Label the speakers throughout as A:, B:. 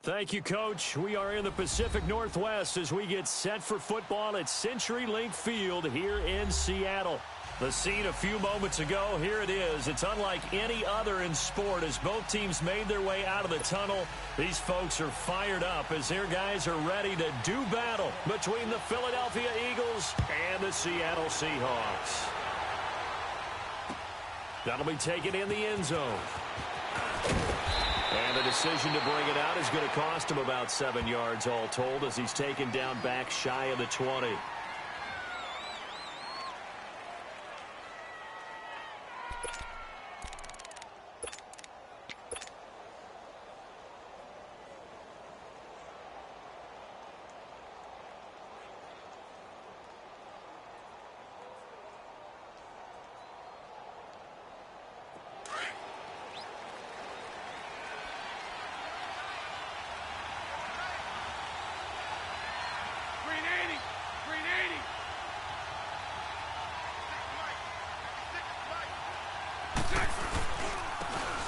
A: Thank you, Coach. We are in the Pacific Northwest as we get set for football at CenturyLink Field here in Seattle. The scene a few moments ago, here it is. It's unlike any other in sport as both teams made their way out of the tunnel. These folks are fired up as their guys are ready to do battle between the Philadelphia Eagles and the Seattle Seahawks. That'll be taken in the end zone. And the decision to bring it out is going to cost him about 7 yards all told as he's taken down back shy of the 20.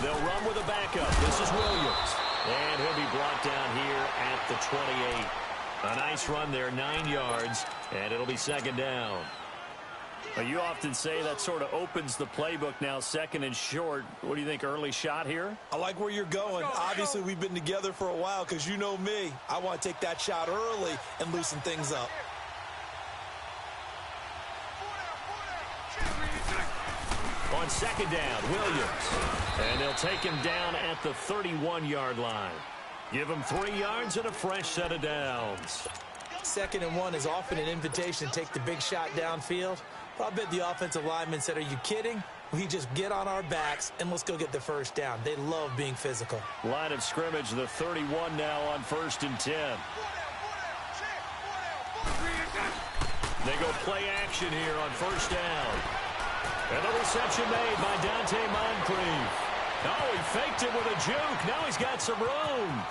A: They'll run with a backup. This is Williams. And he'll be brought down here at the 28. A nice run there, 9 yards, and it'll be second down. You often say that sort of opens the playbook now, second and short. What do you think, early shot here?
B: I like where you're going. Obviously, we've been together for a while because you know me. I want to take that shot early and loosen things up.
A: On second down, Williams. And they'll take him down at the 31-yard line. Give him 3 yards and a fresh set of downs.
B: 2nd and 1 is often an invitation to take the big shot downfield. But I bet the offensive lineman said, are you kidding? We just get on our backs and let's go get the first down. They love being physical.
A: Line of scrimmage, the 31 now on 1st and 10. They go play action here on 1st down. And the reception made by Dante Moncrief. Oh, he faked it with a juke. Now he's got some room.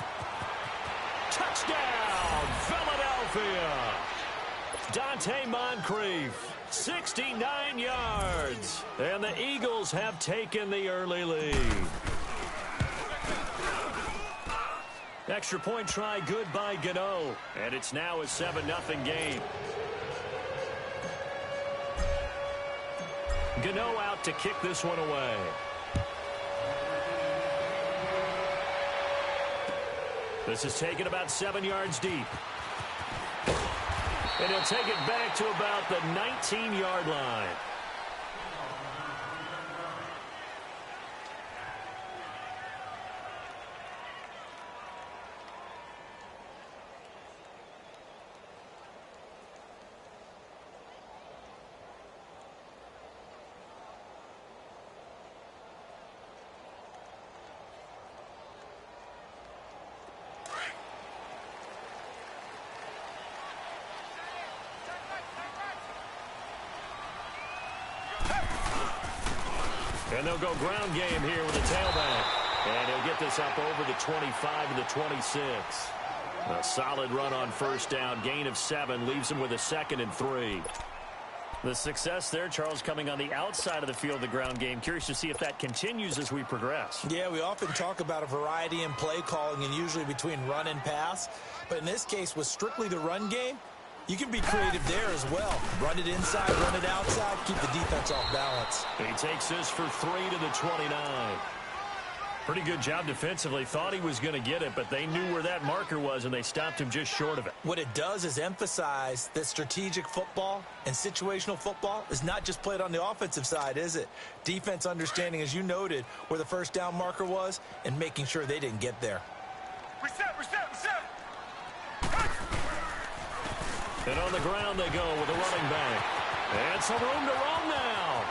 A: Touchdown, Philadelphia. Dante Moncrief, 69 yards. And the Eagles have taken the early lead. Extra point try good by Gano. And it's now a 7-0 game. Gano out to kick this one away. This is taken about 7 yards deep. And he'll take it back to about the 19-yard line. And they'll go ground game here with a tailback. And he'll get this up over the 25 to the 26. A solid run on 1st down. Gain of 7 leaves him with a 2nd and 3. The success there, Charles, coming on the outside of the field, the ground game. Curious to see if that continues as we progress.
B: Yeah, we often talk about a variety in play calling and usually between run and pass. But in this case, with strictly the run game, you can be creative there as well. Run it inside, run it outside, keep the defense off balance.
A: He takes this for 3 to the 29. Pretty good job defensively. Thought he was going to get it, but they knew where that marker was, and they stopped him just short of it.
B: What it does is emphasize that strategic football and situational football is not just played on the offensive side, is it? Defense understanding, as you noted, where the 1st down marker was and making sure they didn't get there.
C: Reset.
A: And on the ground they go with a running back. And some room to roam now.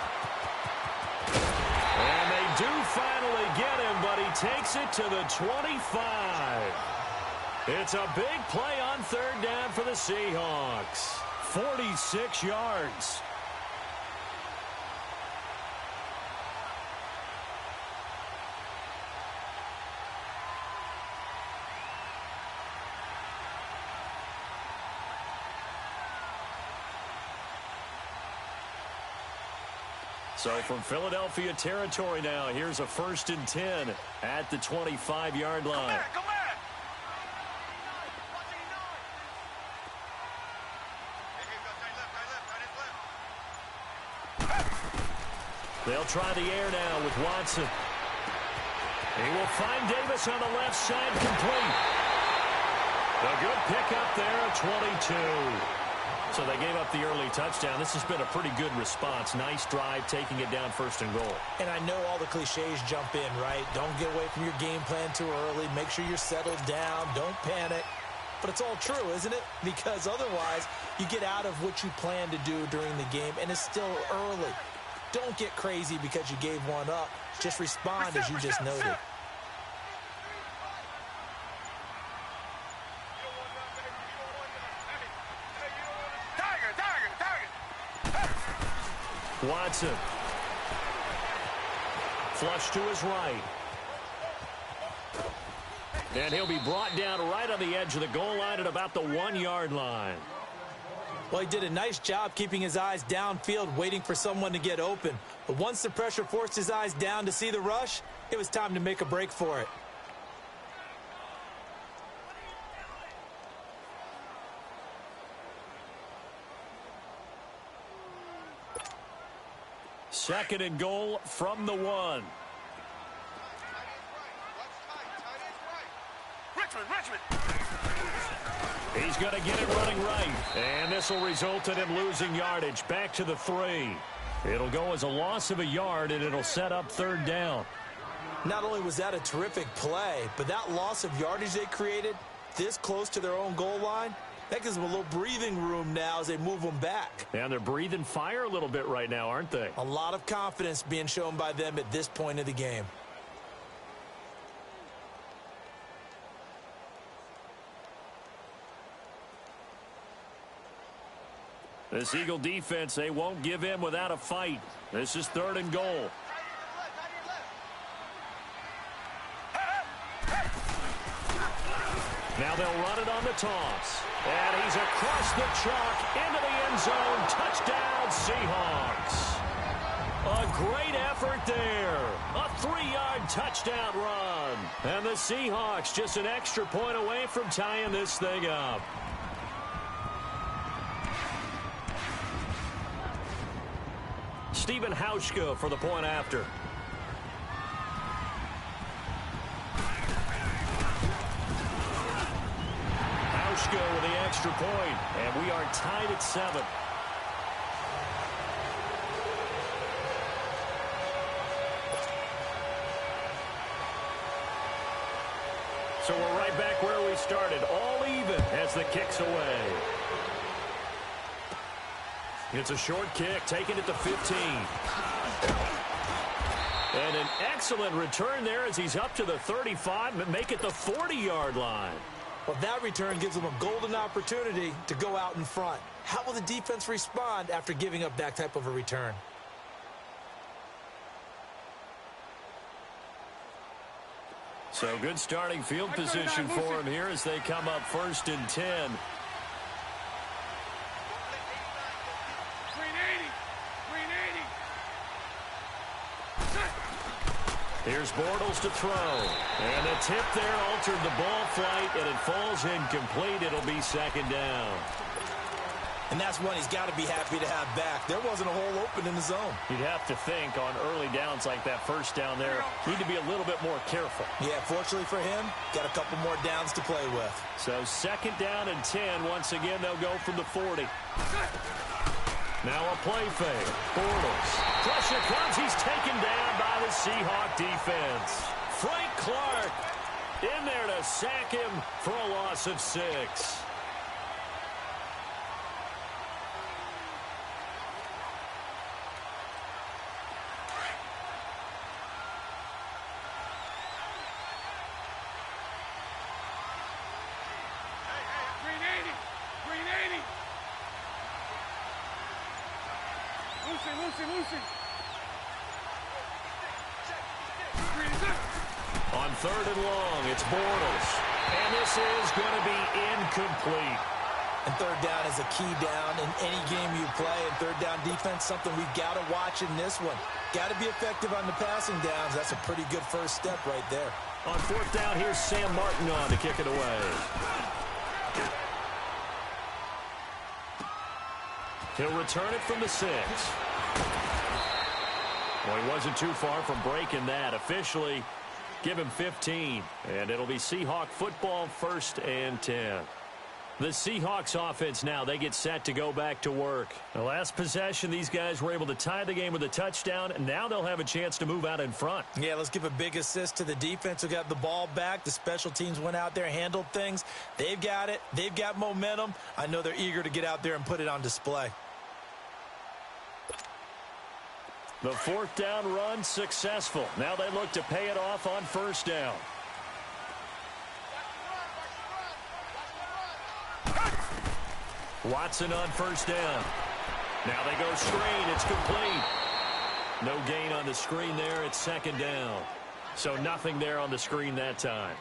A: And they do finally get him, but he takes it to the 25. It's a big play on 3rd down for the Seahawks. 46 yards. So from Philadelphia territory now, here's a 1st and 10 at the 25-yard line.
C: Come back.
A: They'll try the air now with Watson. He will find Davis on the left side, complete. A good pickup there at 22. So they gave up the early touchdown. This has been a pretty good response. Nice drive, taking it down 1st and goal.
B: And I know all the cliches jump in, right? Don't get away from your game plan too early. Make sure you're settled down. Don't panic. But it's all true, isn't it? Because otherwise, you get out of what you plan to do during the game, and it's still early. Don't get crazy because you gave one up. Just respond as you just noted.
A: Watson. Flush to his right. And he'll be brought down right on the edge of the goal line at about the 1-yard line.
B: Well, he did a nice job keeping his eyes downfield, waiting for someone to get open. But once the pressure forced his eyes down to see the rush, it was time to make a break for it.
A: Second and goal from the 1. He's going to get it running right. And this will result in him losing yardage. Back to the 3. It'll go as a loss of a yard, and it'll set up 3rd down.
B: Not only was that a terrific play, but that loss of yardage they created this close to their own goal line, that gives them a little breathing room now as they move them back.
A: And they're breathing fire a little bit right now, aren't they?
B: A lot of confidence being shown by them at this point of the game.
A: This Eagle defense, they won't give in without a fight. This is 3rd and goal. Now they'll run it on the toss. And he's across the chalk into the end zone. Touchdown, Seahawks. A great effort there. A 3-yard touchdown run. And the Seahawks just an extra point away from tying this thing up. Stephen Hauschka for the point after. Hauschka with the extra point, and we are tied at 7. So we're right back where we started, all even as the kick's away. It's a short kick, taking it to 15. And an excellent return there as he's up to the 35, but make it the 40-yard line.
B: Well, that return gives them a golden opportunity to go out in front. How will the defense respond after giving up that type of a return?
A: So good starting field position for him here as they come up 1st and 10. Here's Bortles to throw. And a tip there altered the ball flight, and it falls incomplete. It'll be 2nd down.
B: And that's one he's got to be happy to have back. There wasn't a hole open in the zone.
A: You'd have to think on early downs like that 1st down there, need to be a little bit more careful.
B: Yeah, fortunately for him, got a couple more downs to play with.
A: So 2nd down and 10. Once again, they'll go from the 40. Now a play fake. Bortles. Pressure comes. He's taken down by the Seahawk defense. Frank Clark in there to sack him for a loss of 6. On 3rd and long, it's Bortles. And this is going to be incomplete.
B: And 3rd down is a key down in any game you play. And 3rd down defense, something we've got to watch in this one. Got to be effective on the passing downs. That's a pretty good first step right there.
A: On 4th down, here's Sam Martin on to kick it away. He'll return it from the 6. Well, he wasn't too far from breaking that. Officially, give him 15. And it'll be Seahawk football, 1st and 10. The Seahawks offense now, they get set to go back to work. The last possession, these guys were able to tie the game with a touchdown, and now they'll have a chance to move out in front.
B: Yeah, let's give a big assist to the defense who got the ball back. The special teams went out there, handled things. They've got it. They've got momentum. I know they're eager to get out there and put it on display.
A: The 4th down run successful. Now they look to pay it off on 1st down. Watson on 1st down. Now they go screen. It's complete. No gain on the screen there. It's 2nd down. So nothing there on the screen that time.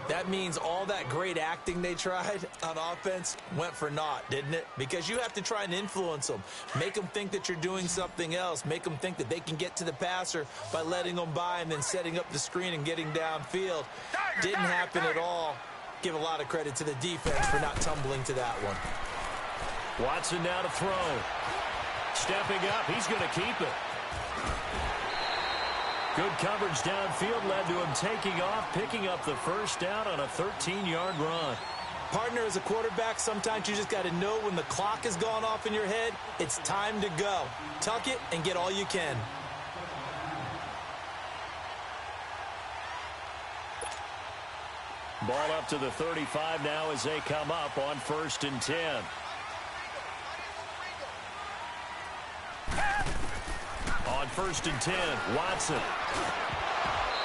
B: That means all that great acting they tried on offense went for naught, didn't it? Because you have to try and influence them. Make them think that you're doing something else. Make them think that they can get to the passer by letting them by and then setting up the screen and getting downfield. Didn't happen at all. Give a lot of credit to the defense for not tumbling to that one.
A: Watson now to throw. Stepping up, he's going to keep it. Good coverage downfield led to him taking off, picking up the 1st down on a 13-yard run.
B: Partner, as a quarterback, sometimes you just got to know when the clock has gone off in your head, it's time to go. Tuck it and get all you can.
A: Ball up to the 35 now as they come up on 1st and 10. On 1st and 10, Watson.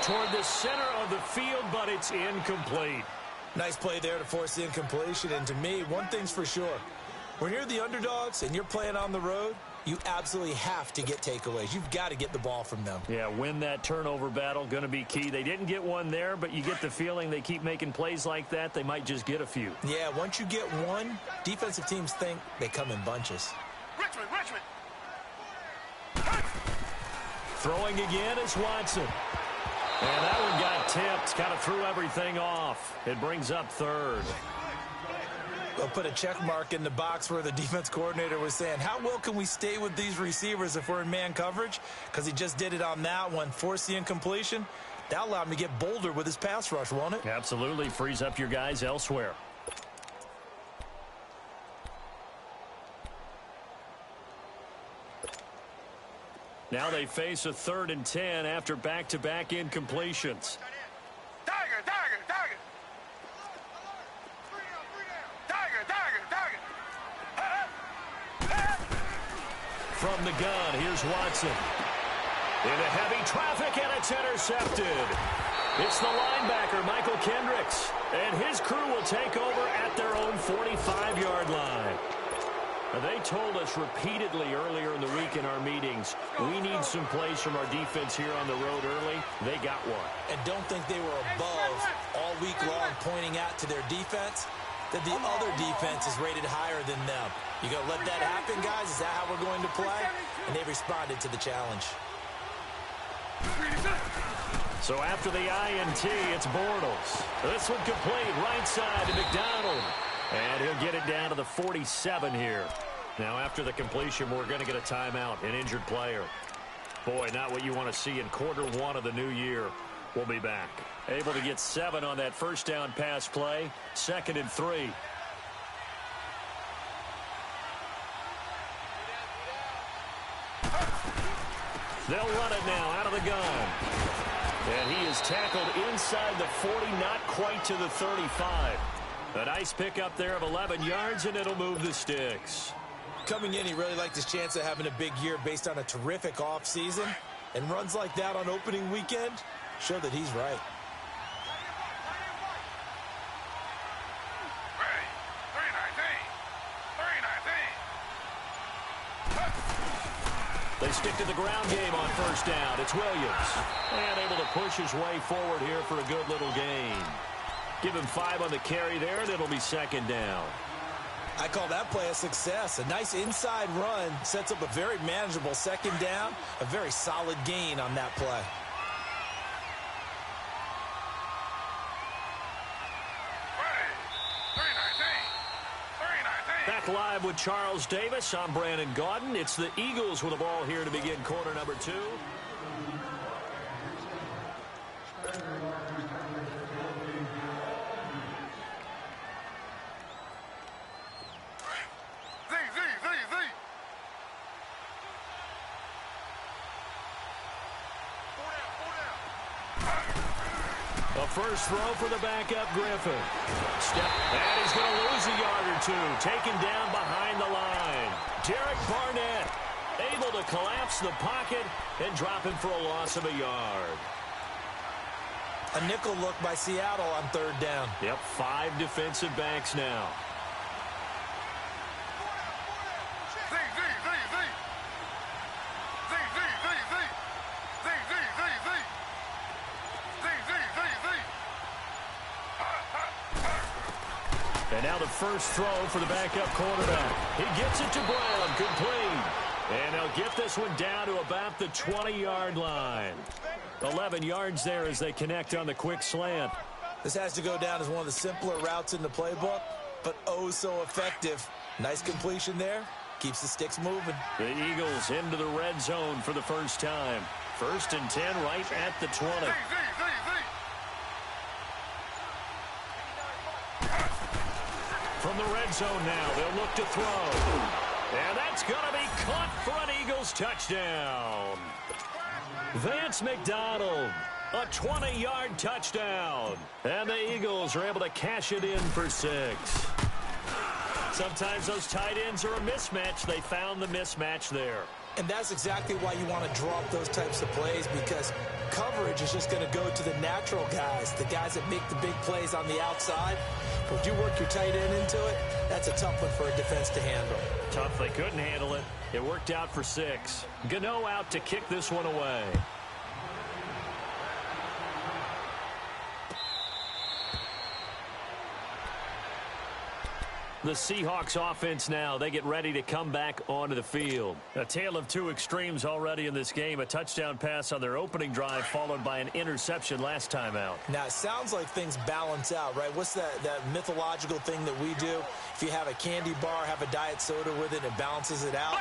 A: Toward the center of the field, but it's incomplete.
B: Nice play there to force the incompletion. And to me, one thing's for sure. When you're the underdogs and you're playing on the road, you absolutely have to get takeaways. You've got to get the ball from them.
A: Yeah, win that turnover battle, going to be key. They didn't get one there, but you get the feeling they keep making plays like that, they might just get a few.
B: Yeah, once you get one, defensive teams think they come in bunches.
C: Richmond.
A: Throwing again is Watson. And that one got tipped, kind of threw everything off. It brings up 3rd.
B: They'll put a check mark in the box where the defense coordinator was saying, how well can we stay with these receivers if we're in man coverage? Because he just did it on that one. Force the incompletion. That allowed him to get bolder with his pass rush, won't it?
A: Absolutely. Frees up your guys elsewhere. Now they face a 3rd and 10 after back-to-back incompletions.
C: Tiger.
A: From the gun, here's Watson. Into heavy traffic, and it's intercepted. It's the linebacker, Michael Kendricks. And his crew will take over at their own 45-yard line. They told us repeatedly earlier in the week in our meetings, we need some plays from our defense here on the road early. They got one.
B: And don't think they were above all week long pointing out to their defense that the other defense is rated higher than them. You going to let that happen, guys? Is that how we're going to play? And they responded to the challenge.
A: So after the INT, it's Bortles. This one complete, right side to McDonald. And he'll get it down to the 47 here. Now, after the completion, we're going to get a timeout, an injured player. Boy, not what you want to see in Q1 of the new year. We'll be back. Able to get 7 on that 1st down pass play. 2nd and 3. They'll run it now out of the gun. And he is tackled inside the 40, not quite to the 35. A nice pickup there of 11 yards, and it'll move the sticks.
B: Coming in, he really liked his chance of having a big year based on a terrific offseason. And runs like that on opening weekend show that he's right.
A: They stick to the ground game on 1st down. It's Williams. And able to push his way forward here for a good little gain. Give him 5 on the carry there, and it'll be 2nd down.
B: I call that play a success. A nice inside run sets up a very manageable 2nd down. A very solid gain on that play.
A: Back live with Charles Davis. I'm Brandon Gaudin. It's the Eagles with the ball here to begin quarter number 2. A first throw for the backup Griffin. And he's going to lose a yard or two. Taken down behind the line. Derek Barnett able to collapse the pocket and drop him for a loss of a yard.
B: A nickel look by Seattle on third down.
A: Yep, 5 defensive backs now. And now the first throw for the backup quarterback. He gets it to Brown, complete. And they'll get this one down to about the 20-yard line. 11 yards there as they connect on the quick slant.
B: This has to go down as one of the simpler routes in the playbook, but oh so effective. Nice completion there. Keeps the sticks moving.
A: The Eagles into the red zone for the first time. 1st and 10 right at the 20. From the red zone now, they'll look to throw. And that's going to be caught for an Eagles touchdown. Vance McDonald, a 20-yard touchdown. And the Eagles are able to cash it in for 6. Sometimes those tight ends are a mismatch. They found the mismatch there.
B: And that's exactly why you want to draw up those types of plays, because coverage is just going to go to the natural guys, the guys that make the big plays on the outside. But if you work your tight end into it, that's a tough one for a defense to handle.
A: Tough, they couldn't handle it. It worked out for 6. Gano out to kick this one away. The Seahawks offense now, they get ready to come back onto the field. A tale of 2 extremes already in this game. A touchdown pass on their opening drive followed by an interception last time out.
B: Now, it sounds like things balance out, right? What's that mythological thing that we do? If you have a candy bar, have a diet soda with it, it balances it out.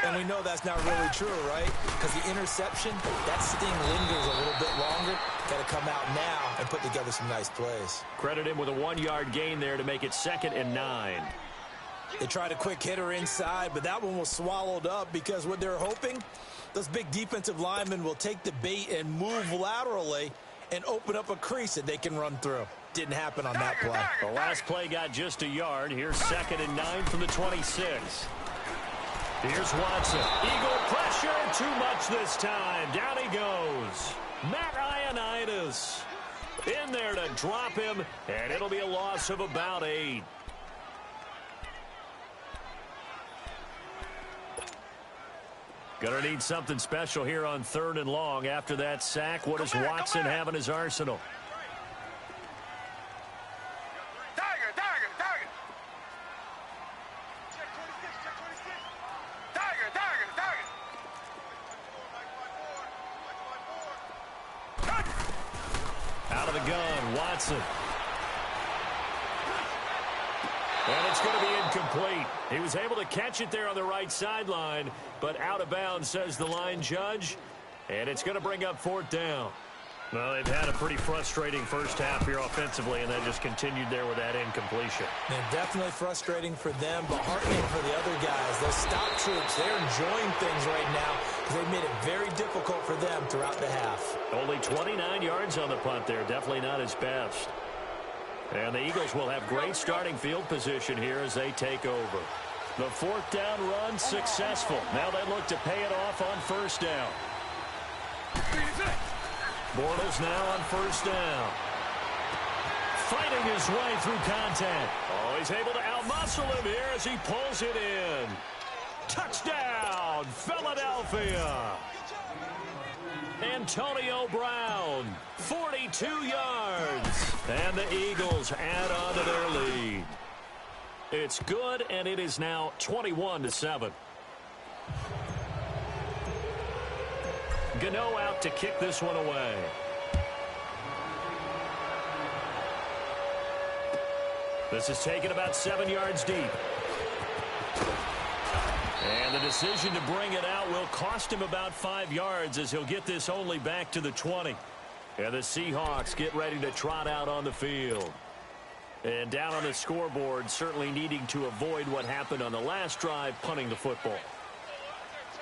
B: And we know that's not really true, right? Because the interception, that sting lingers a little bit longer. Got to come out now and put together some nice plays.
A: Credit him with a 1-yard gain there to make it 2nd and 9.
B: They tried a quick hitter inside, but that one was swallowed up because what they're hoping, those big defensive linemen will take the bait and move laterally and open up a crease that they can run through. Didn't happen on that play.
A: The last play got just a yard. Here's 2nd and 9 from the 26. Here's Watson. Eagle pressure, too much this time. Down he goes. Matt Ioannidis in there to drop him, and it'll be a loss of about 8. Gonna need something special here on 3rd and long. After that sack, what does Watson have in his arsenal? Out of the gun, Watson. And it's going to be incomplete. He was able to catch it there on the right sideline, but out of bounds, says the line judge. And it's going to bring up 4th down. Well, they've had a pretty frustrating first half here offensively, and that just continued there with that incompletion.
B: And definitely frustrating for them, but heartening for the other guys. Those stop troops, they're enjoying things right now because they've made it very difficult for them throughout the half.
A: Only 29 yards on the punt there. Definitely not his best. And the Eagles will have great starting field position here as they take over. The 4th down run successful. Now they look to pay it off on 1st down. Bortles now on 1st down. Fighting his way through contact. Oh, he's able to outmuscle him here as he pulls it in. Touchdown, Philadelphia. Antonio Brown, 42 yards. And the Eagles add on to their lead. It's good, and it is now 21-7. Gano out to kick this one away. This is taken about 7 yards deep. And the decision to bring it out will cost him about 5 yards as he'll get this only back to the 20. And the Seahawks get ready to trot out on the field. And down on the scoreboard, certainly needing to avoid what happened on the last drive, punting the football.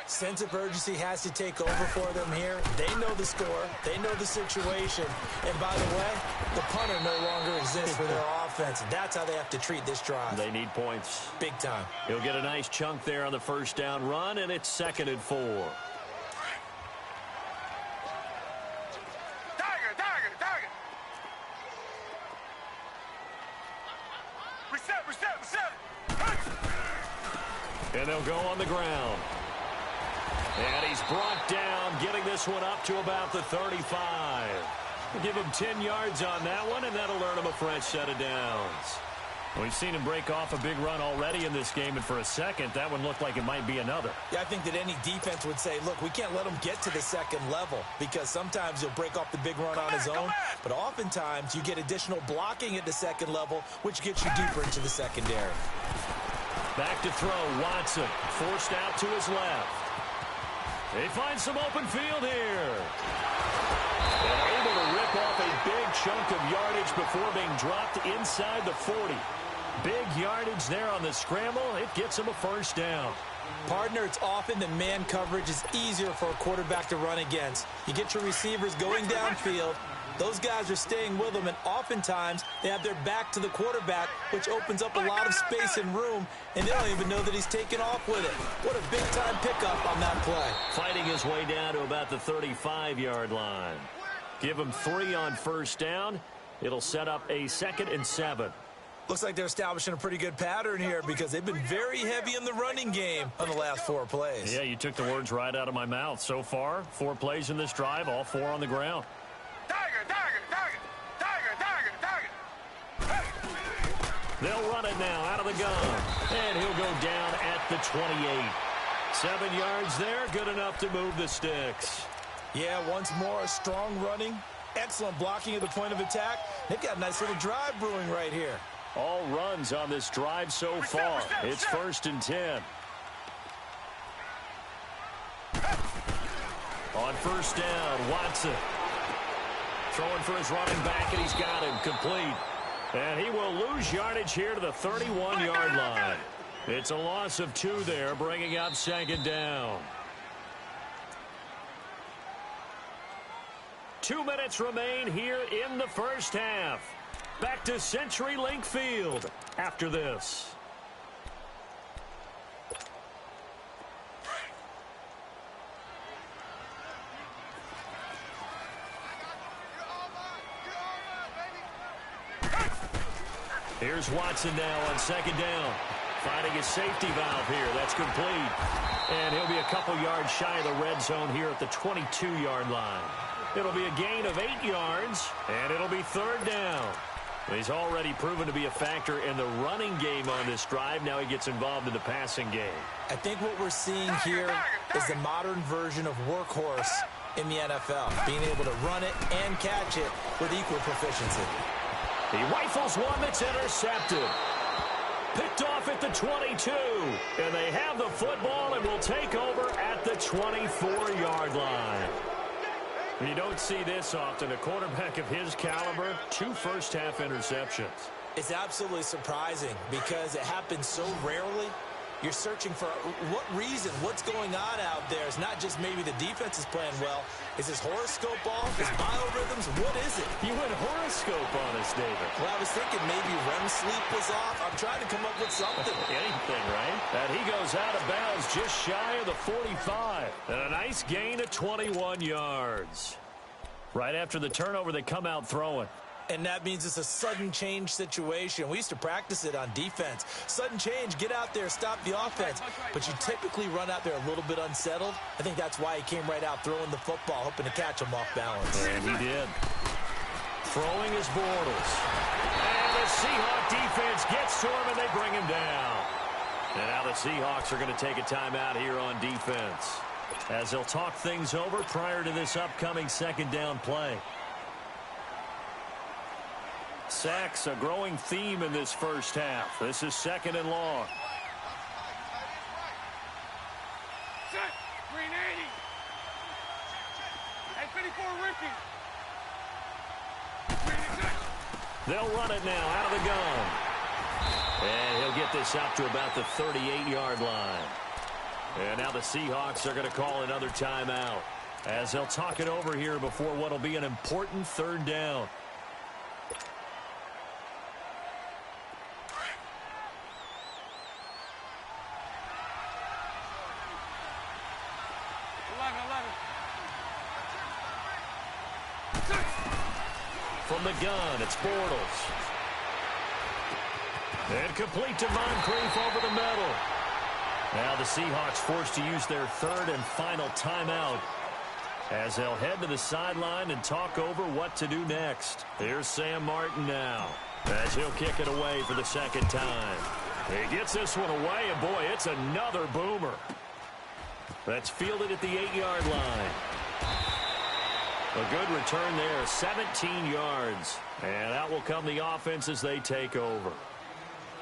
B: Sense of urgency has to take over for them here. They know the score. They know the situation. And by the way, the punter no longer exists for their offense. And that's how they have to treat this drive.
A: They need points.
B: Big time.
A: He'll get a nice chunk there on the first down run, and it's 2nd and 4.
C: Target. Reset.
A: And they'll go on the ground. And he's brought down, getting this one up to about the 35. We'll give him 10 yards on that one, and that'll earn him a fresh set of downs. We've seen him break off a big run already in this game, and for a second, that one looked like it might be another.
B: Yeah, I think that any defense would say, look, we can't let him get to the second level because sometimes he'll break off the big run on his own, but oftentimes you get additional blocking at the second level, which gets you deeper into the secondary.
A: Back to throw, Watson, forced out to his left. They find some open field here. And able to rip off a big chunk of yardage before being dropped inside the 40. Big yardage there on the scramble. It gets him a first down.
B: Partner, it's often that man coverage is easier for a quarterback to run against. You get your receivers going downfield. Those guys are staying with them, and oftentimes they have their back to the quarterback, which opens up a lot of space and room, and they don't even know that he's taken off with it. What a big-time pickup on that play.
A: Fighting his way down to about the 35-yard line. Give him 3 on first down. It'll set up a 2nd and 7.
B: Looks like they're establishing a pretty good pattern here because they've been very heavy in the running game on the last 4 plays.
A: Yeah, you took the words right out of my mouth. So far, 4 plays in this drive, all 4 on the ground.
C: Target.
A: They'll run it now out of the gun. And he'll go down at the 28. 7 yards there, good enough to move the sticks.
B: Yeah, once more, strong running, excellent blocking at the point of attack. They've got a nice little drive brewing right here.
A: All runs on this drive so far. It's 1st and 10. On first down, Watson. Throwing for his running back, and he's got him complete. And he will lose yardage here to the 31-yard line. It's a loss of 2 there, bringing up 2nd down. 2 minutes remain here in the first half. Back to CenturyLink Field after this. Here's Watson now on 2nd down. Finding his safety valve here. That's complete. And he'll be a couple yards shy of the red zone here at the 22-yard line. It'll be a gain of 8 yards, and it'll be 3rd down. He's already proven to be a factor in the running game on this drive. Now he gets involved in the passing game.
B: I think what we're seeing here is the modern version of workhorse in the NFL, being able to run it and catch it with equal proficiency.
A: He rifles one that's intercepted. Picked off at the 22. And they have the football and will take over at the 24-yard line. You don't see this often. A quarterback of his caliber, 2 first-half interceptions.
B: It's absolutely surprising because it happens so rarely. You're searching for what reason, what's going on out there. It's not just maybe the defense is playing well. Is his horoscope off? His biorhythms? What is it?
A: You went horoscope on us, David.
B: Well, I was thinking maybe REM sleep was off. I'm trying to come up with something.
A: Anything, right? And he goes out of bounds just shy of the 45. And a nice gain of 21 yards. Right after the turnover, they come out throwing.
B: And that means it's a sudden change situation. We used to practice it on defense. Sudden change, get out there, stop the offense. But you typically run out there a little bit unsettled. I think that's why he came right out throwing the football, hoping to catch him off balance.
A: And he did. Throwing his Bortles. And the Seahawk defense gets to him, and they bring him down. And now the Seahawks are going to take a timeout here on defense, as they'll talk things over prior to this upcoming 2nd down play. Sacks, a growing theme in this first half. This is 2nd and long. They'll run it now out of the gun. And he'll get this up to about the 38-yard line. And now the Seahawks are going to call another timeout as they'll talk it over here before what will be an important third down. From the gun, it's Bortles. And complete to Moncrief over the middle. Now the Seahawks forced to use their third and final timeout as they'll head to the sideline and talk over what to do next. Here's Sam Martin now as he'll kick it away for the second time. He gets this one away, and boy, it's another boomer. That's fielded at the 8-yard line. A good return there, 17 yards. And out will come the offense as they take over.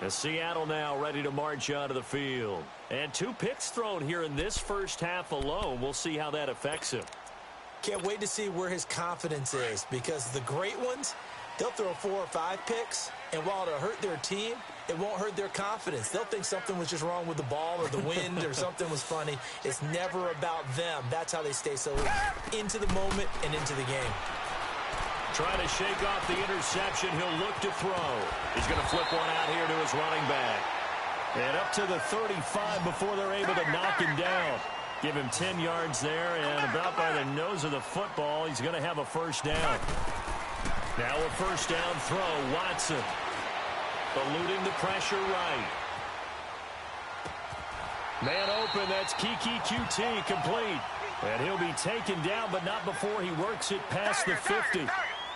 A: As Seattle now ready to march onto the field. And 2 picks thrown here in this first half alone. We'll see how that affects him.
B: Can't wait to see where his confidence is, because the great ones, they'll throw 4 or 5 picks, and while it'll hurt their team, it won't hurt their confidence. They'll think something was just wrong with the ball or the wind or something was funny. It's never about them. That's how they stay so into the moment and into the game.
A: Trying to shake off the interception. He'll look to throw. He's going to flip one out here to his running back. And up to the 35 before they're able to knock him down. Give him 10 yards there, and about by the nose of the football, he's going to have a first down. Now a first down throw, Watson. Eluding the pressure right. Man open, that's Kiki QT, complete. And he'll be taken down, but not before he works it past the 50.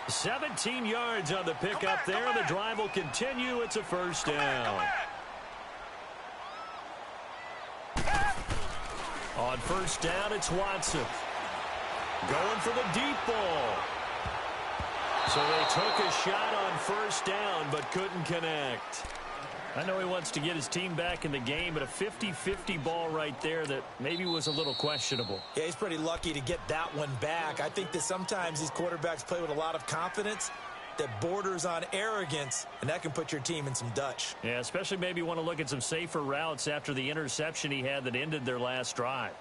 A: 17 yards on the pickup there. The drive will continue. It's a first down. On first down, it's Watson. Going for the deep ball. So they took a shot on first down, but couldn't connect. I know he wants to get his team back in the game, but a 50-50 ball right there that maybe was a little questionable.
B: Yeah, he's pretty lucky to get that one back. I think that sometimes these quarterbacks play with a lot of confidence that borders on arrogance, and that can put your team in some Dutch.
A: Yeah, especially maybe want to look at some safer routes after the interception he had that ended their last drive.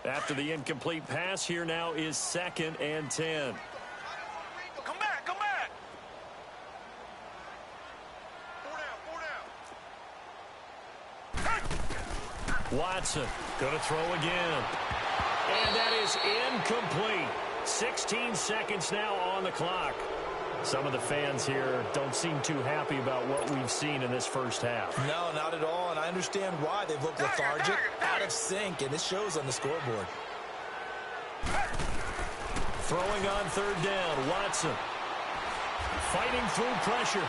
A: After the incomplete pass, here now is 2nd and 10.
C: Come back, come back. 4 down.
A: Watson going to throw again. And that is incomplete. 16 seconds now on the clock. Some of the fans here don't seem too happy about what we've seen in this first half.
B: No, not at all, and I understand why. They've looked lethargic, out of sync, and it shows on the scoreboard.
A: Throwing on third down, Watson. Fighting through pressure.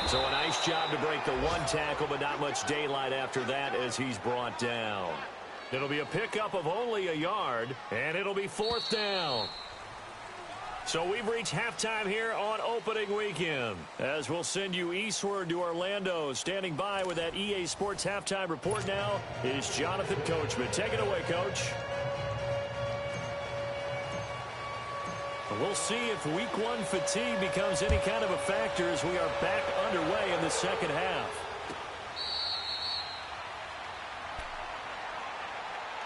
A: So a nice job to break the one tackle, but not much daylight after that as he's brought down. It'll be a pickup of only a yard, and it'll be 4th down. So we've reached halftime here on opening weekend, as we'll send you eastward to Orlando. Standing by with that EA Sports halftime report now is Jonathan Coachman. Take it away, Coach. We'll see if week 1 fatigue becomes any kind of a factor as we are back underway in the second half.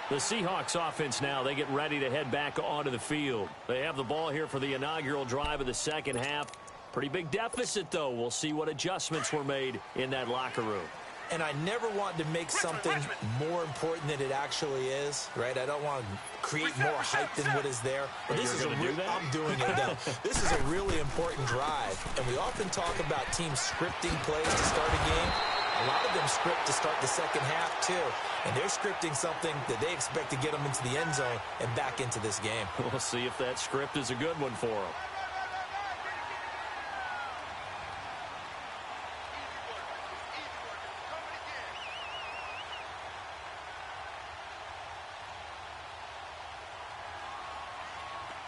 A: The Seahawks offense now, they get ready to head back onto the field. They have the ball here for the inaugural drive of the second half. Pretty big deficit, though. We'll see what adjustments were made in that locker room.
B: And I never want to make something more important than it actually is, right? I don't want to create more hype than what is there. But this is I'm doing it, though. This is a really important drive. And we often talk about teams scripting plays to start a game. A lot of them script to start the second half, too. And they're scripting something that they expect to get them into the end zone and back into this game.
A: We'll see if that script is a good one for them.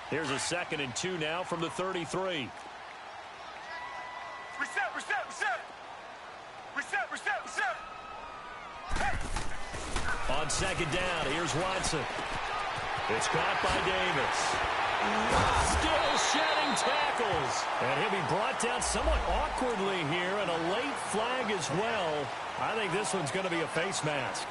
A: Here's a 2nd and 2 now from the 33.
C: Reset, reset, reset.
A: On second down, here's Watson. It's caught by Davis. Still shedding tackles. And he'll be brought down somewhat awkwardly here, and a late flag as well. I think this one's going to be a face mask.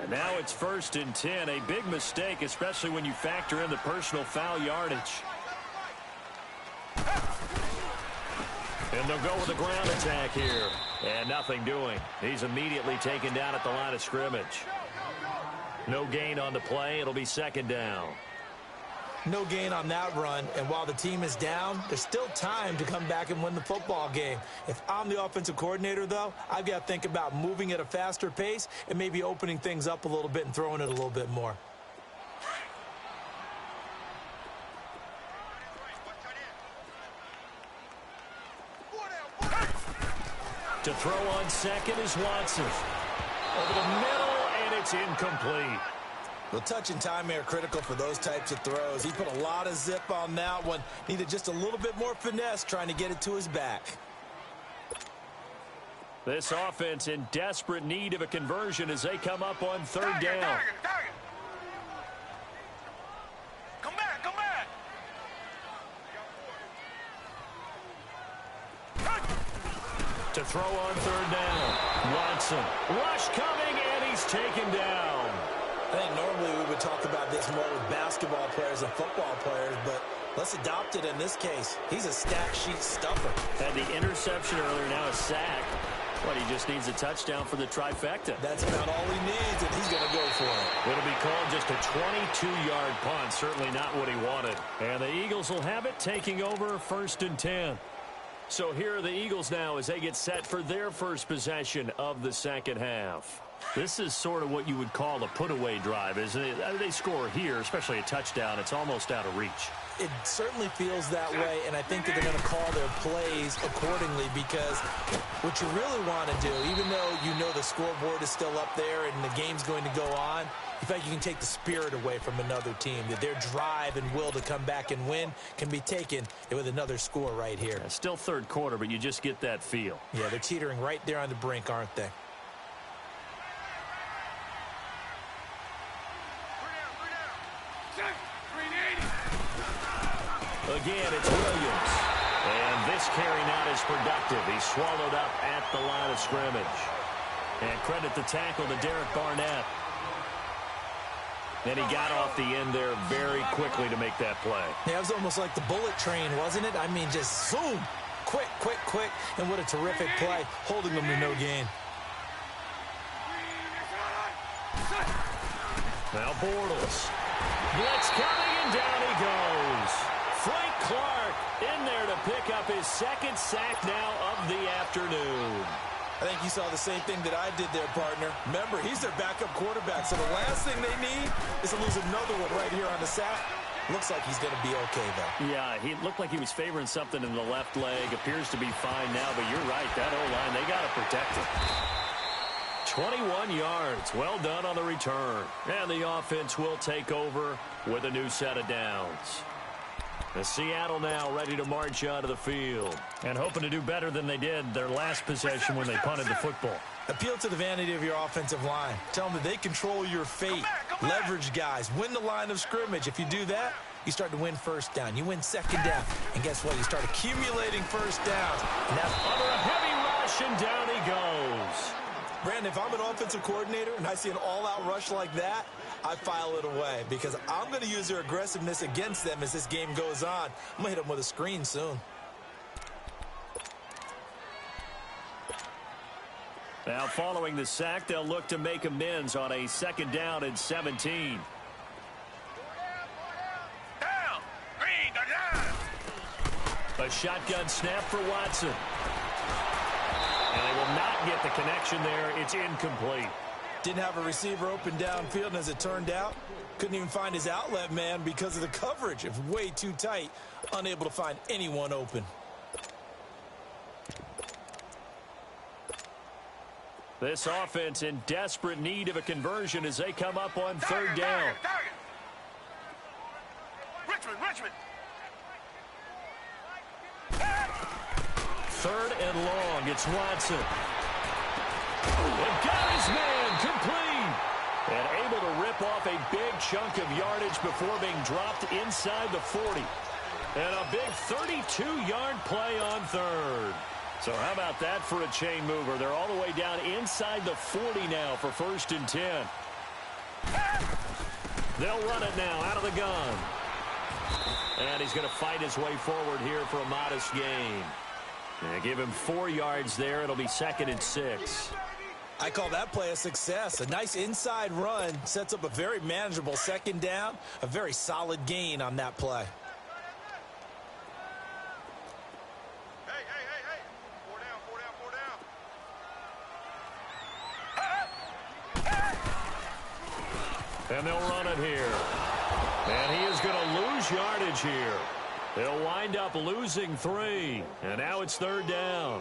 A: And now it's 1st and 10. A big mistake, especially when you factor in the personal foul yardage. And they'll go with a ground attack here. And nothing doing. He's immediately taken down at the line of scrimmage. No gain on the play. It'll be 2nd down.
B: No gain on that run, and while the team is down, there's still time to come back and win the football game. If I'm the offensive coordinator, though, I've got to think about moving at a faster pace and maybe opening things up a little bit and throwing it a little bit more.
A: To throw on second is Watson. Over the middle, and it's incomplete.
B: Well, touch and time are critical for those types of throws. He put a lot of zip on that one. Needed just a little bit more finesse trying to get it to his back.
A: This offense in desperate need of a conversion as they come up on 3rd down.
C: Target. Come back, come back.
A: To throw on 3rd down. Watson. Rush coming, and he's taken down.
B: I think normally we would talk about this more with basketball players and football players, but let's adopt it in this case. He's a stat sheet stuffer.
A: Had the interception earlier, now a sack. But he just needs a touchdown for the trifecta.
B: That's about all he needs, and he's going to go for it.
A: It'll be called just a 22-yard punt. Certainly not what he wanted. And the Eagles will have it, taking over 1st and 10. So here are the Eagles now as they get set for their first possession of the second half. This is sort of what you would call a put-away drive, isn't it? They score here, especially a touchdown. It's almost out of reach.
B: It certainly feels that way, and I think that they're going to call their plays accordingly because what you really want to do, even though you know the scoreboard is still up there and the game's going to go on, in fact, you can take the spirit away from another team, that their drive and will to come back and win can be taken with another score right here.
A: Yeah, still 3rd quarter, but you just get that feel.
B: Yeah, they're teetering right there on the brink, aren't they?
A: Again, it's Williams. And this carry not as productive. He's swallowed up at the line of scrimmage. And credit the tackle to Derek Barnett. And he got off the end there very quickly to make that play.
B: Yeah, it was almost like the bullet train, wasn't it? I mean, just zoom. Quick. And what a terrific play, holding them to no gain.
A: Now Bortles. Blitz coming, and down he goes. Frank Clark in there to pick up his 2nd sack now of the afternoon.
B: I think you saw the same thing that I did there, partner. Remember, he's their backup quarterback, so the last thing they need is to lose another one right here on the sack. Looks like he's going to be okay, though.
A: Yeah, he looked like he was favoring something in the left leg. Appears to be fine now, but you're right. That O-line, they got to protect him. 21 yards. Well done on the return. And the offense will take over with a new set of downs. The Seattle now ready to march out of the field and hoping to do better than they did their last possession when they punted the football.
B: Appeal to the vanity of your offensive line. Tell them that they control your fate. Leverage guys. Win the line of scrimmage. If you do that, you start to win 1st down. You win 2nd down. And guess what? You start accumulating 1st downs. And that's
A: under a heavy rush, and down he goes.
B: Brandon, if I'm an offensive coordinator and I see an all-out rush like that, I file it away because I'm going to use their aggressiveness against them as this game goes on. I'm going to hit them with a screen soon.
A: Now following the sack, they'll look to make amends on a 2nd down and 17.
C: Down. Green, down.
A: A shotgun snap for Watson. And they will not get the connection there. It's incomplete.
B: Didn't have a receiver open downfield, and as it turned out, couldn't even find his outlet man because of the coverage. It was way too tight, unable to find anyone open.
A: This offense in desperate need of a conversion as they come up on 3rd down.
C: Richmond.
A: 3rd and long. It's Watson. And got his man complete. And able to rip off a big chunk of yardage before being dropped inside the 40. And a big 32-yard play on 3rd. So how about that for a chain mover? They're all the way down inside the 40 now for 1st and 10. They'll run it now out of the gun. And he's going to fight his way forward here for a modest gain. And give him 4 yards there. It'll be 2nd and 6.
B: I call that play a success. A nice inside run sets up a very manageable 2nd down. A very solid gain on that play.
C: Hey. 4 down.
A: And they'll run it here. And he is going to lose yardage here. They'll wind up losing 3. And now it's 3rd down.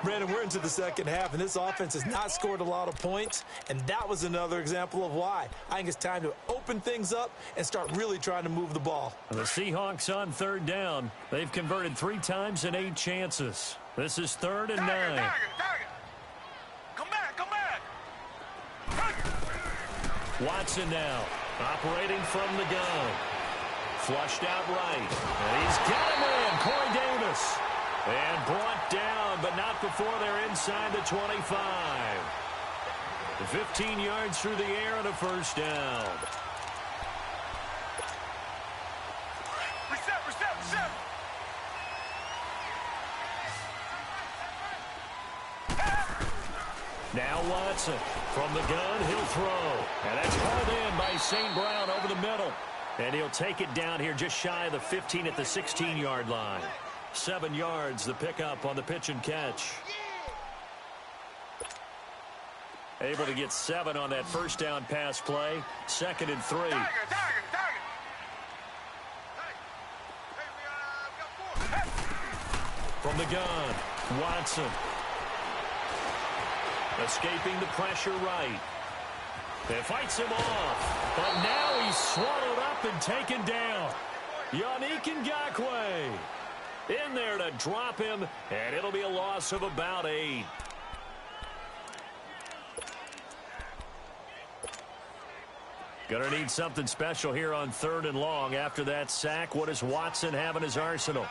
B: Brandon, we're into the 2nd half, and this offense has not scored a lot of points, and that was another example of why. I think it's time to open things up and start really trying to move the ball.
A: The Seahawks on 3rd down. They've converted 3 times and 8 chances. This is 3rd and 9.
C: Target. Come back.
A: Watson now, operating from the gun. Flushed out right. And he's got him in, Corey Davis. And brought down, but not before they're inside the 25. 15 yards through the air and a 1st down.
C: Reset.
A: Now Watson from the gun, he'll throw. And that's hauled in by St. Brown over the middle. And he'll take it down here just shy of the 15 at the 16-yard line. 7 yards, the pickup on the pitch and catch. Able to get 7 on that 1st down pass play. 2nd and 3.
C: Target. Hey,
A: From the gun, Watson. Escaping the pressure right. It fights him off. But now he's swallowed up and taken down. Yannick Ngakoue in there to drop him, and it'll be a loss of about 8. Gonna need something special here on 3rd and long. After that sack, what does Watson have in his arsenal?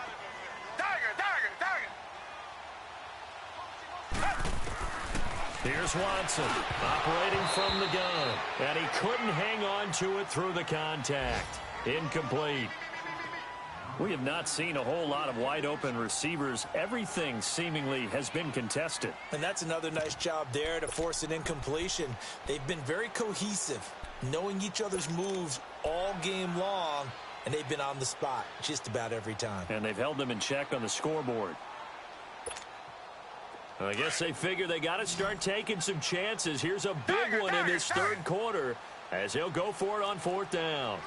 A: Here's Watson, operating from the gun, and he couldn't hang on to it through the contact. Incomplete. We have not seen a whole lot of wide-open receivers. Everything seemingly has been contested.
B: And that's another nice job there to force an incompletion. They've been very cohesive, knowing each other's moves all game long, and they've been on the spot just about every time.
A: And they've held them in check on the scoreboard. I guess they figure they got to start taking some chances. Here's a big one in this 3rd quarter as he'll go for it on 4th down.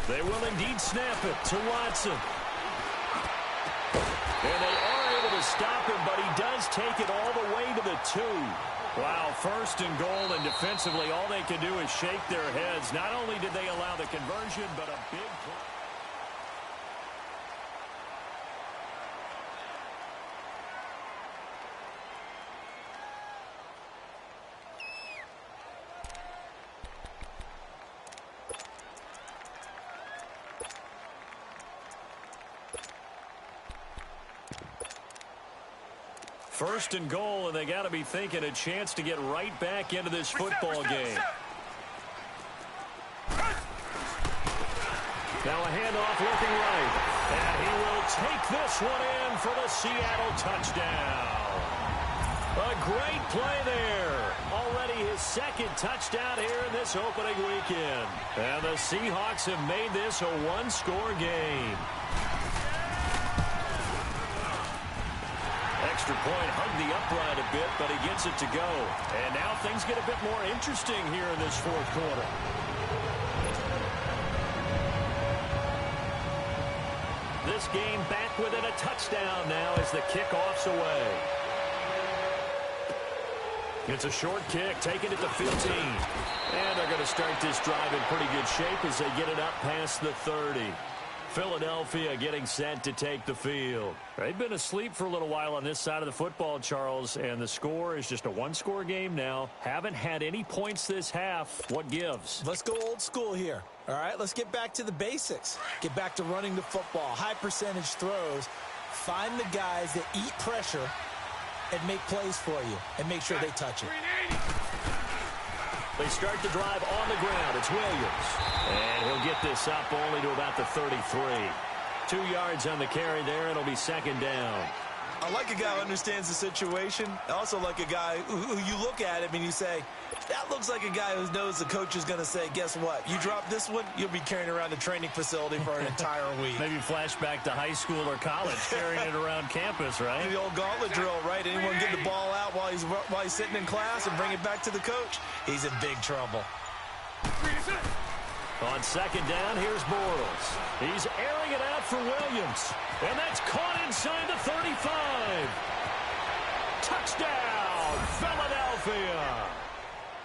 A: They will indeed snap it to Watson. And they are able to stop him, but he does take it all the way to the 2. Wow, 1st and goal, and defensively all they can do is shake their heads. Not only did they allow the conversion, but a big play. First and goal, and they got to be thinking a chance to get right back into this football game. Now a handoff looking right. And he will take this one in for the Seattle touchdown. A great play there. Already his 2nd touchdown here in this opening weekend. And the Seahawks have made this a 1-score game. Extra point hugged the upright a bit, but he gets it to go. And now things get a bit more interesting here in this 4th quarter. This game back within a touchdown now as the kickoff's away. It's a short kick, taking it to 15. And they're going to start this drive in pretty good shape as they get it up past the 30. Philadelphia getting set to take the field. They've been asleep for a little while on this side of the football, Charles, and the score is just a one-score game now. Haven't had any points this half. What gives?
B: Let's go old school here. All right, let's get back to the basics. Get back to running the football, high percentage throws. Find the guys that eat pressure and make plays for you and make sure they touch it.
A: They start the drive on the ground. It's Williams. And he'll get this up only to about the 33. 2 yards on the carry there. It'll be second down.
B: I like a guy who understands the situation. I also like a guy who you look at him and you say, that looks like a guy who knows the coach is going to say, guess what? You drop this one, you'll be carrying around the training facility for an entire week.
A: Maybe flashback to high school or college, carrying it around campus, right?
B: The old gauntlet drill, right? Anyone get the ball out while he's sitting in class and bring it back to the coach? He's in big trouble.
A: On second down, here's Bortles. He's airing it out for Williams. And that's caught inside the 35. Touchdown, Philadelphia.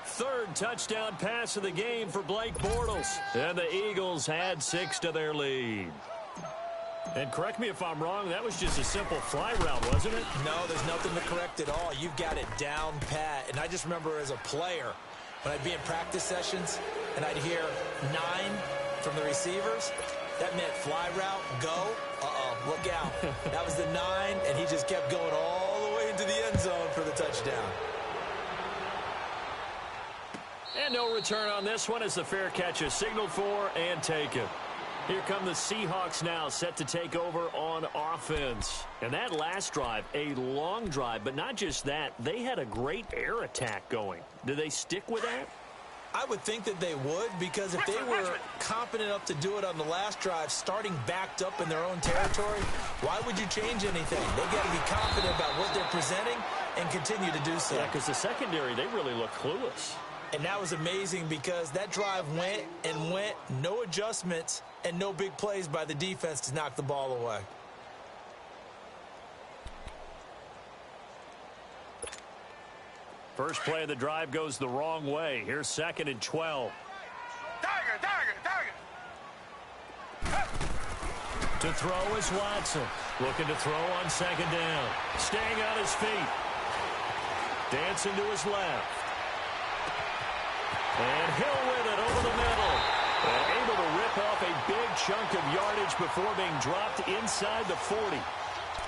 A: Third touchdown pass of the game for Blake Bortles. And the Eagles add 6 to their lead. And correct me if I'm wrong, that was just a simple fly route, wasn't it?
B: No, there's nothing to correct at all. You've got it down pat. And I just remember as a player, when I'd be in practice sessions and I'd hear 9 from the receivers, that meant fly route, go. Look out. That was the 9, and he just kept going all the way into the end zone for the touchdown.
A: And no return on this one as the fair catch is signaled for and taken. Here come the Seahawks now, set to take over on offense. And that last drive, a long drive, but not just that. They had a great air attack going. Do they stick with that?
B: I would think that they would, because if they were competent enough to do it on the last drive, starting backed up in their own territory, why would you change anything? They got to be confident about what they're presenting and continue to do so.
A: Yeah, because the secondary, they really look clueless.
B: And that was amazing because that drive went and went, no adjustments and no big plays by the defense to knock the ball away.
A: First play of the drive goes the wrong way. Here's 2nd and 12.
C: Tiger.
A: To throw is Watson. Looking to throw on second down. Staying on his feet. Dancing to his left. And Hill with it over the middle. And able to rip off a big chunk of yardage before being dropped inside the 40.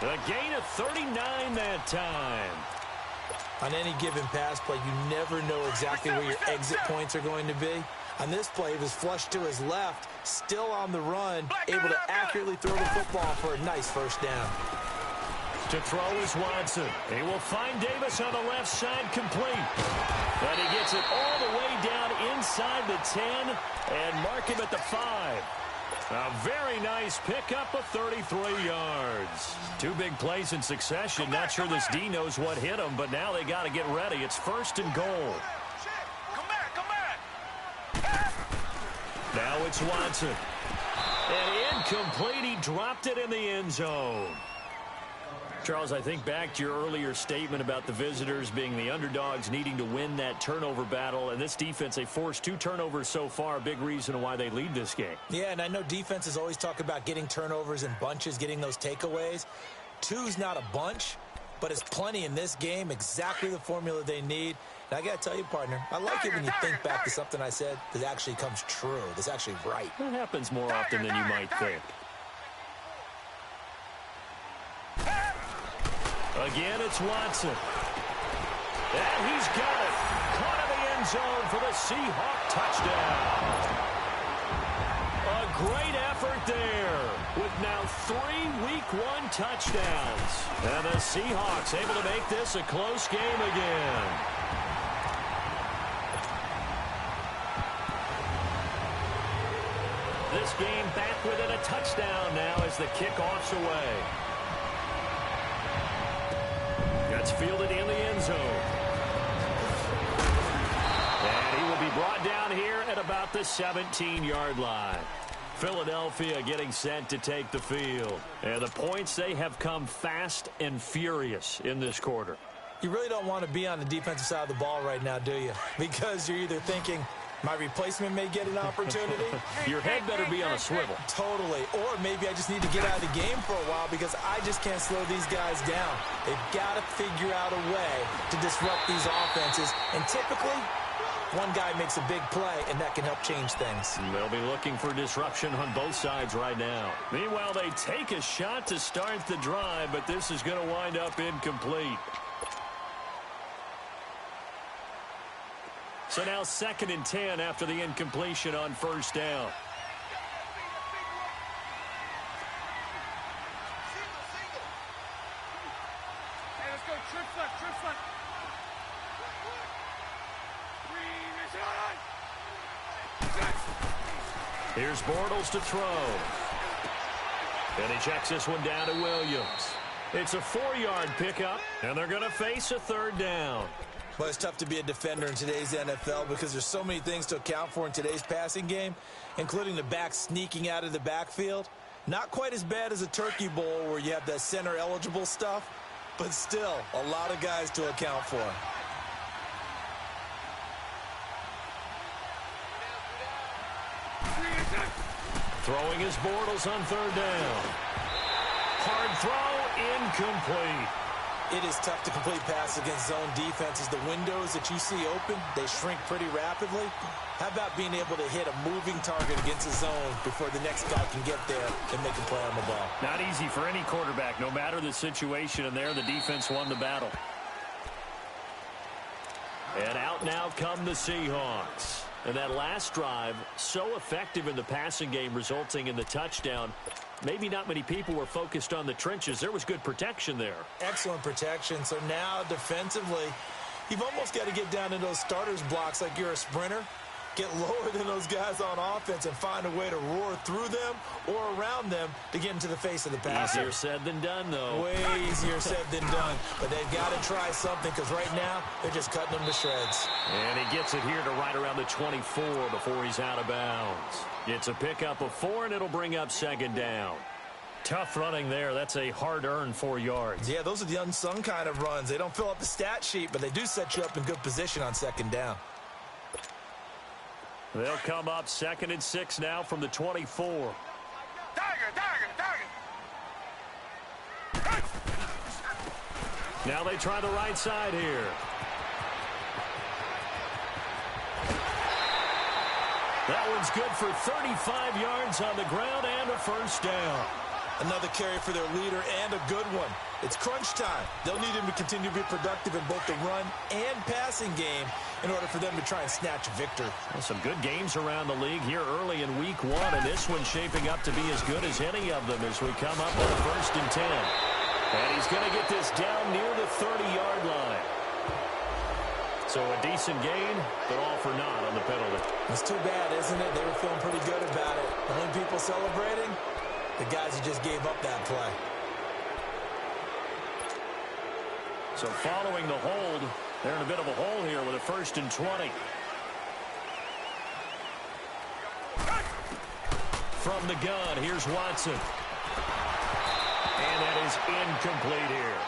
A: A gain of 39 that time.
B: On any given pass play, you never know exactly where your exit points are going to be. On this play, he was flushed to his left, still on the run, able to accurately throw the football for a nice first down.
A: To throw is Watson. He will find Davis on the left side complete. But he gets it all the way down inside the 10 and mark him at the 5. A very nice pickup of 33 yards. 2 big plays in succession. Not sure this D knows what hit him, but now they got to get ready. It's 1st and goal.
C: Come back.
A: Now it's Watson. And incomplete. He dropped it in the end zone. Charles, I think back to your earlier statement about the visitors being the underdogs, needing to win that turnover battle. And this defense, they forced 2 turnovers so far, a big reason why they lead this game.
B: Yeah, and I know defenses always talk about getting turnovers in bunches, getting those takeaways. 2's not a bunch, but it's plenty in this game, exactly the formula they need. And I got to tell you, partner, I like it when you think back to something I said that actually comes true, that's actually right.
A: It happens more often than you might think. Again, it's Watson. And he's got it. Caught in the end zone for the Seahawk touchdown. A great effort there with now 3 Week 1 touchdowns. And the Seahawks able to make this a close game again. This game back within a touchdown now as the kickoff's away. That's fielded in the end zone. And he will be brought down here at about the 17-yard line. Philadelphia getting set to take the field. And the points, they have come fast and furious in this quarter.
B: You really don't want to be on the defensive side of the ball right now, do you? Because you're either thinking, My replacement may get an opportunity.
A: Your head better be on a swivel.
B: Totally. Or maybe I just need to get out of the game for a while because I just can't slow these guys down. They've got to figure out a way to disrupt these offenses. And typically, one guy makes a big play, and that can help change things.
A: They'll be looking for disruption on both sides right now. Meanwhile, they take a shot to start the drive, but this is going to wind up incomplete. So now 2nd and 10 after the incompletion on first down.
C: Hey, let's go. Trips left, trips left.
A: Here's Bortles to throw. And he checks this one down to Williams. It's a 4-yard pickup, and they're going to face a 3rd down.
B: Well, it's tough to be a defender in today's NFL because there's so many things to account for in today's passing game, including the back sneaking out of the backfield. Not quite as bad as a Turkey Bowl where you have that center-eligible stuff, but still a lot of guys to account for.
A: Throwing his Bortles on 3rd down. Hard throw, incomplete.
B: It is tough to complete passes against zone defenses. The windows that you see open, they shrink pretty rapidly. How about being able to hit a moving target against a zone before the next guy can get there and make a play on the ball?
A: Not easy for any quarterback, no matter the situation, and there the defense won the battle. And out now come the Seahawks. And that last drive, so effective in the passing game, resulting in the touchdown. Maybe not many people were focused on the trenches. There was good protection there.
B: Excellent protection. So now defensively, you've almost got to get down in those starters blocks like you're a sprinter. Get lower than those guys on offense and find a way to roar through them or around them to get into the face of the passer.
A: Easier said than done, though.
B: Way easier said than done. But they've got to try something because right now they're just cutting them to shreds.
A: And he gets it here to right around the 24 before he's out of bounds. It's a pickup of 4, and it'll bring up 2nd down. Tough running there. That's a hard-earned 4 yards.
B: Yeah, those are the unsung kind of runs. They don't fill up the stat sheet, but they do set you up in good position on 2nd down.
A: They'll come up 2nd and 6 now from the 24.
C: Tiger.
A: Now they try the right side here. That one's good for 35 yards on the ground and a 1st down.
B: Another carry for their leader and a good one. It's crunch time. They'll need him to continue to be productive in both the run and passing game in order for them to try and snatch a victory.
A: Well, some good games around the league here early in week 1, and this one's shaping up to be as good as any of them as we come up on 1st and 10. And he's going to get this down near the 30-yard line. So a decent gain, but all for naught on the penalty.
B: It's too bad, isn't it? They were feeling pretty good about it. The only people celebrating, the guys who just gave up that play.
A: So following the hold, they're in a bit of a hole here with a 1st and 20. From the gun, here's Watson. And that is incomplete here.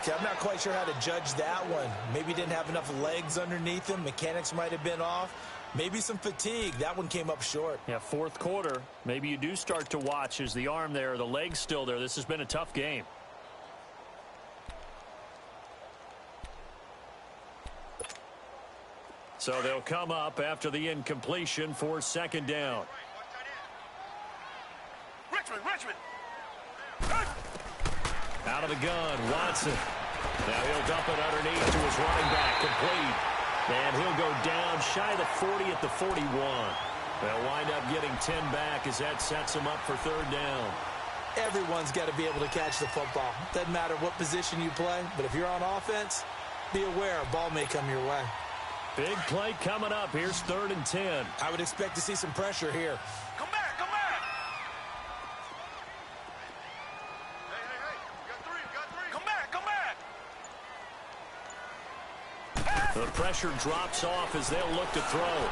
B: Okay, I'm not quite sure how to judge that one. Maybe he didn't have enough legs underneath him. Mechanics might have been off. Maybe some fatigue. That one came up short.
A: Yeah, 4th quarter. Maybe you do start to watch. Is the arm there, the leg's still there? This has been a tough game. So they'll come up after the incompletion for 2nd down.
C: Richmond.
A: Out of the gun, Watson. Now he'll dump it underneath to his running back, complete. And he'll go down shy of the 40 at the 41. They'll wind up getting 10 back as that sets him up for 3rd down.
B: Everyone's got to be able to catch the football. Doesn't matter what position you play, but if you're on offense, be aware a ball may come your way.
A: Big play coming up. Here's 3rd and 10.
B: I would expect to see some pressure here.
C: Come back. Hey. You got three. Come back.
A: The pressure drops off as they'll look to throw.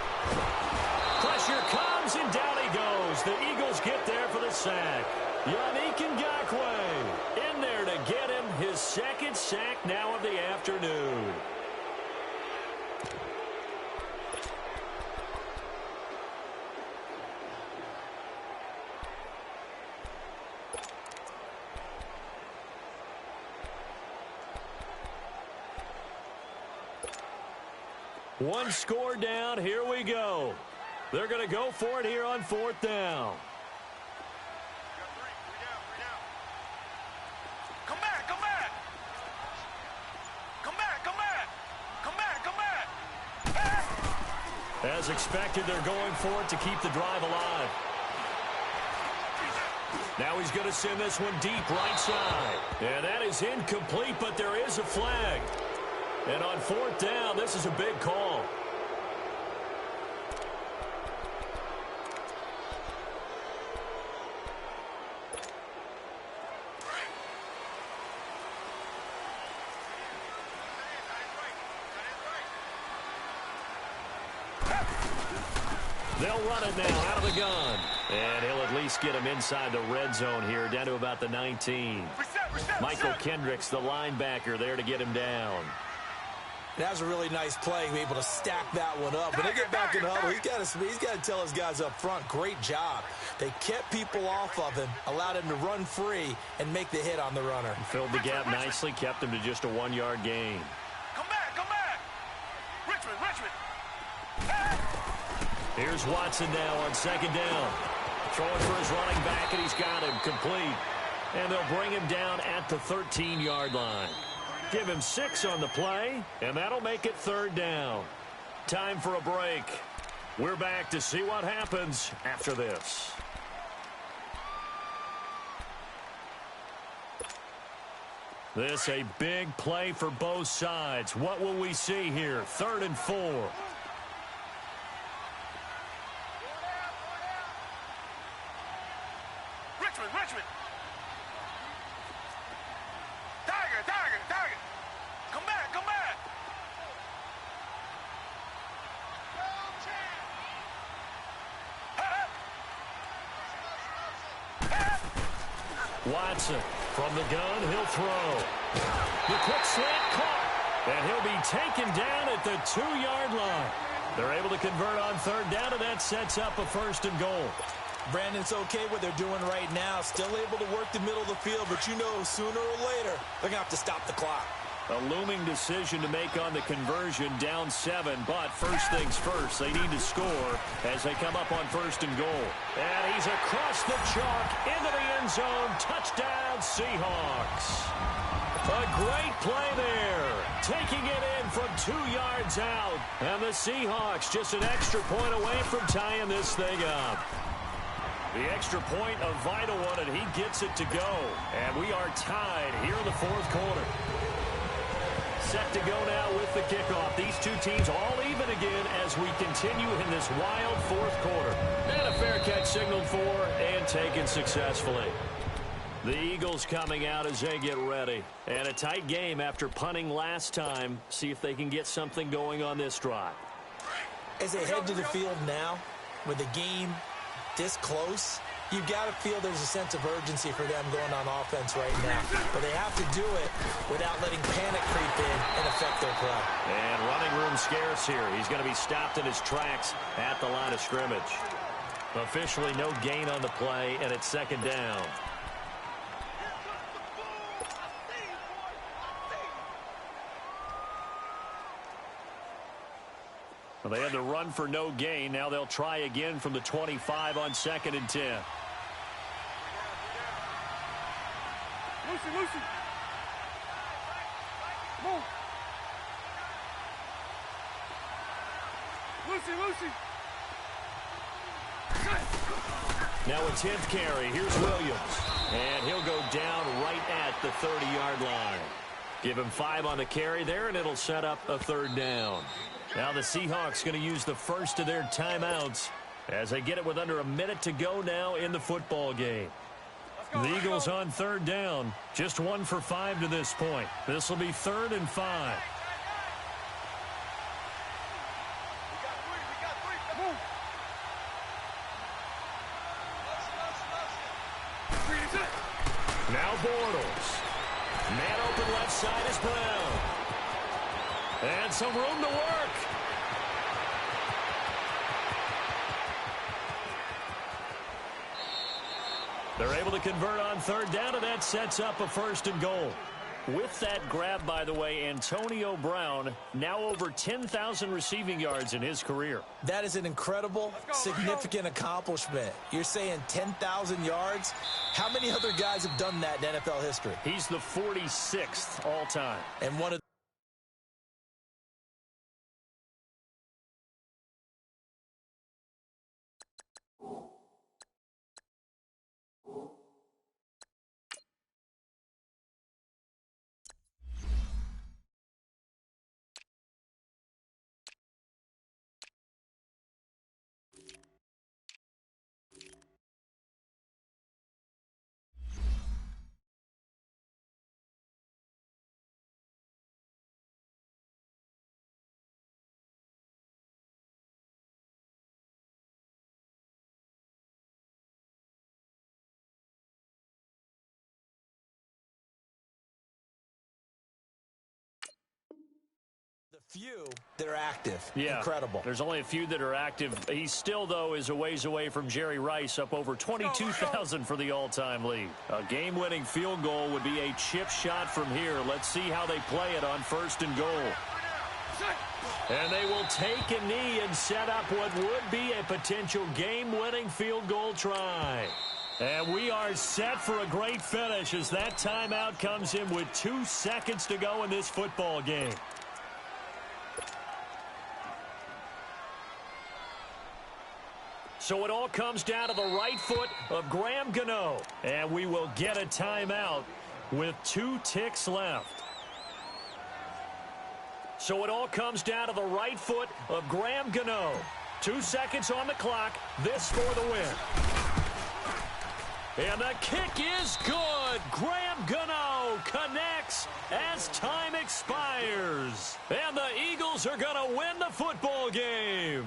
A: Pressure comes, and down he goes. The Eagles get there for the sack. Yannick Ngakoue in there to get him his 2nd sack now of the afternoon. One score down. Here we go. They're going to go for it here on 4th down.
C: Come back, come back. Come back, come back. Come back, come back.
A: As expected, they're going for it to keep the drive alive. Now he's going to send this one deep right side. And that is incomplete, but there is a flag. And on 4th down, this is a big call. They'll run it now out of the gun. And he'll at least get him inside the red zone here, down to about the 19. Michael Kendricks, the linebacker, there to get him down.
B: That was a really nice play, able to stack that one up. When they get back in the huddle, he's got to tell his guys up front, great job. They kept people off of him, allowed him to run free and make the hit on the runner.
A: Filled the gap nicely, kept him to just a 1-yard gain.
C: Come back, come back. Richmond, Richmond.
A: Here's Watson now on 2nd down. Throwing for his running back, and he's got him complete. And they'll bring him down at the 13-yard line. Give him 6 on the play, and that'll make it 3rd down. Time for a break. We're back to see what happens after this. This a big play for both sides. What will we see here? 3rd and 4.
C: Richmond. Tiger. Come back, come back.
A: Watson from the gun, he'll throw. The quick slant caught, and he'll be taken down at the 2-yard line. They're able to convert on 3rd down, and that sets up a 1st and goal.
B: Brandon, it's okay what they're doing right now. Still able to work the middle of the field, but you know sooner or later they're going to have to stop the clock.
A: A looming decision to make on the conversion, down 7, but first things first, they need to score as they come up on 1st and goal. And he's across the chalk into the end zone. Touchdown, Seahawks. A great play there. Taking it in from 2 yards out. And the Seahawks just an extra point away from tying this thing up. The extra point, a vital one, and he gets it to go. And we are tied here in the 4th quarter. Set to go now with the kickoff. These two teams all even again as we continue in this wild 4th quarter. And a fair catch signaled for and taken successfully. The Eagles coming out as they get ready. And a tight game after punting last time. See if they can get something going on this drive.
B: As they head to the field now, with the game this close, you've got to feel there's a sense of urgency for them going on offense right now. But they have to do it without letting panic creep in and affect their play.
A: And running room scarce here. He's going to be stopped in his tracks at the line of scrimmage. Officially no gain on the play, and it's 2nd down. Well, they had to run for no gain. Now they'll try again from the 25 on 2nd and 10.
C: Lucy. Move. Lucy.
A: Now a 10th carry. Here's Williams. And he'll go down right at the 30-yard line. Give him 5 on the carry there, and it'll set up a 3rd down. Now the Seahawks going to use the first of their timeouts as they get it with under a minute to go now in the football game. The Eagles on 3rd down. Just 1 for 5 to this point. This will be 3rd and 5. Now Bortles. Man open left side is Brown. And some room to work. They're able to convert on 3rd down, and that sets up a 1st and goal. With that grab, by the way, Antonio Brown, now over 10,000 receiving yards in his career.
B: That is an incredible, significant accomplishment. You're saying 10,000 yards? How many other guys have done that in NFL history?
A: He's the 46th all-time.
B: And one of few that are active.
A: Yeah,
B: incredible.
A: There's only a few that are active. He still, though, is a ways away from Jerry Rice, up over 22,000 for the all-time lead. A game-winning field goal would be a chip shot from here. Let's see how they play it on 1st and goal. And they will take a knee and set up what would be a potential game-winning field goal try. And we are set for a great finish as that timeout comes in with 2 seconds to go in this football game. So it all comes down to the right foot of Graham Gano. And we will get a timeout with 2 ticks left. So it all comes down to the right foot of Graham Gano. 2 seconds on the clock. This for the win. And the kick is good. Graham Gano connects as time expires. And the Eagles are going to win the football game.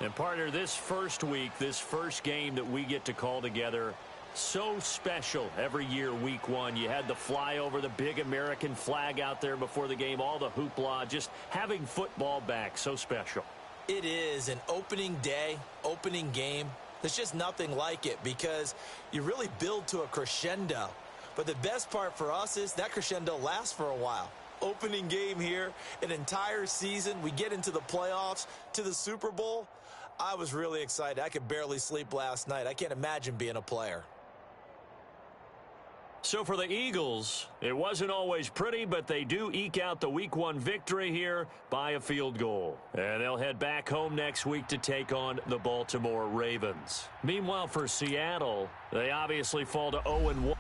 A: And partner, this first week, this first game that we get to call together, so special every year, week 1. You had the flyover, the big American flag out there before the game, all the hoopla, just having football back, so special.
B: It is an opening day, opening game. There's just nothing like it because you really build to a crescendo. But the best part for us is that crescendo lasts for a while. Opening game here, an entire season. We get into the playoffs, to the Super Bowl. I was really excited. I could barely sleep last night. I can't imagine being a player.
A: So for the Eagles, it wasn't always pretty, but they do eke out the week 1 victory here by a field goal. And they'll head back home next week to take on the Baltimore Ravens. Meanwhile, for Seattle, they obviously fall to 0-1.